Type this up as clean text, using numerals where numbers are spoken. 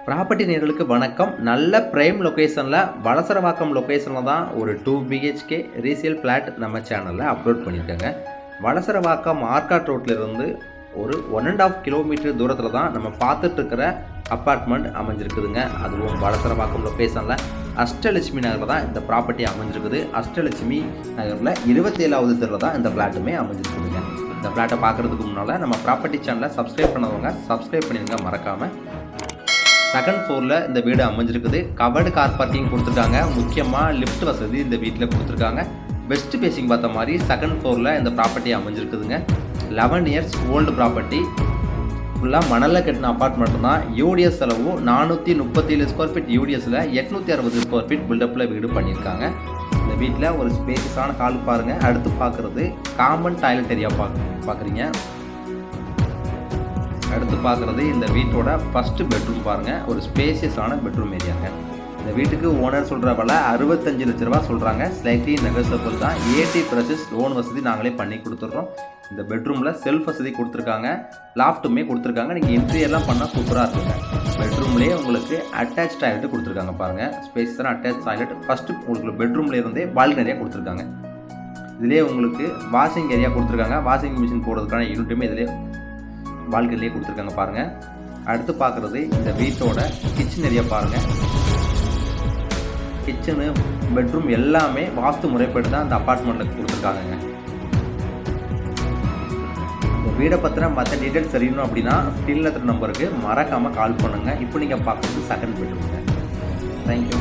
Property நேயர்களுக்கு வணக்கம். நல்ல பிரைம் லொக்கேஷனில் வளசரவாக்கம் லொக்கேஷனில் தான் ஒரு 2 BHK ரீசேல் ஃப்ளாட் நம்ம சேனலில் அப்லோட் பண்ணியிருக்கேங்க. வளசரவாக்கம் ஆர்காட் ரோட்லேருந்து ஒரு 1.5 கிலோமீட்டர் தூரத்தில் தான் நம்ம பார்த்துட்ருக்கிற அப்பார்ட்மெண்ட் அமைஞ்சிருக்குதுங்க. அதுவும் வளசரவாக்கம் லொக்கேஷனில் அஷ்டலட்சுமி நகரில் தான் இந்த ப்ராப்பர்ட்டி அமைஞ்சிருக்குது. அஷ்டலட்சுமி நகரில் 27வது தெருவில் தான் இந்த ஃப்ளாட்டுமே அமைஞ்சிருக்குதுங்க. இந்த ஃப்ளாட்டை பார்க்குறதுக்கு முன்னால் நம்ம ப்ராப்பர்ட்டி சேனலை சப்ஸ்கிரைப் பண்ணவங்க சப்ஸ்கிரைப் பண்ணிடுங்க மறக்காமல். செகண்ட் ஃப்ளோரில் இந்த வீடு அமைஞ்சிருக்குது. கவர்டு கார் பார்க்கிங் கொடுத்துருக்காங்க. முக்கியமாக லிஃப்ட் வசதி இந்த வீட்டில் கொடுத்துருக்காங்க. வெஸ்ட் ஃபேஸிங் பார்த்த மாதிரி செகண்ட் ஃப்ளோரில் இந்த ப்ராப்பர்ட்டி அமைஞ்சிருக்குதுங்க. 11 இயர்ஸ் ஓல்டு ப்ராப்பர்ட்டி. ஃபுல்லாக மணலில் கட்டின அப்பார்ட்மெண்ட் தான். யூடிஎஸ் செலவு 437 ஸ்கொயர் ஃபீட், யூடிஎஸில் 860 ஸ்கொயர் ஃபீட் பில்டப்பில் வீடு பண்ணியிருக்காங்க. இந்த வீட்டில் ஒரு ஸ்பேஸான ஹால் பாருங்கள். அடுத்து பார்க்குறது காமன் டாய்லெட் ஏரியா பார்க்குறீங்க. அடுத்து பார்க்குறது இந்த வீட்டோட ஃபஸ்ட்டு பெட்ரூம் பாருங்கள். ஒரு ஸ்பேசியஸான பெட்ரூம் ஏரியாங்க. இந்த வீட்டுக்கு ஓனர் சொல்கிற விலை 65 லட்ச ரூபா சொல்கிறாங்க. ஸ்லைட்லி நெகோசியபிள் தான். 80% லோன் வசதி நாங்களே பண்ணி கொடுத்துட்றோம். இந்த பெட்ரூமில் செல்ஃப் வசதி கொடுத்துருக்காங்க. லாஃப்ட்டுமே கொடுத்துருக்காங்க. நீங்கள் இன்டீரியர்லாம் பண்ணால் சூப்பராக இருக்குங்க. பெட்ரூம்லேயே உங்களுக்கு அட்டாச் டாய்லெட் கொடுத்துருக்காங்க பாருங்கள். ஸ்பேஸான அட்டாச் டாய்லெட். ஃபஸ்ட்டு உங்களுக்கு பெட்ரூம்லேயே இருந்தே பால்கனி ஏரியா கொடுத்துருக்காங்க. இதிலே உங்களுக்கு வாஷிங் ஏரியா கொடுத்துருக்காங்க. வாஷிங் மிஷின் போடுறதுக்கான யூனிட்டுமே இதிலே பால்கனிலே கொடுத்துருக்காங்க பாருங்கள். அடுத்து பார்க்குறது இந்த வீட்டோட கிச்சன் ஏரியா பாருங்கள். கிச்சனு பெட்ரூம் எல்லாமே வாஸ்து முறைப்படி தான் அந்த அப்பார்ட்மெண்ட்டில் கொடுத்துருக்காங்க. இந்த வீடை பற்றின மற்ற டீட்டெயில்ஸ் தெரியணும் அப்படின்னா ஸ்க்ரீனில் இருக்கிற நம்பருக்கு மறக்காமல் கால் பண்ணுங்கள். இப்போ நீங்கள் பார்க்குறது செகண்ட் பெட்ரூம்ங்க. தேங்க்யூ.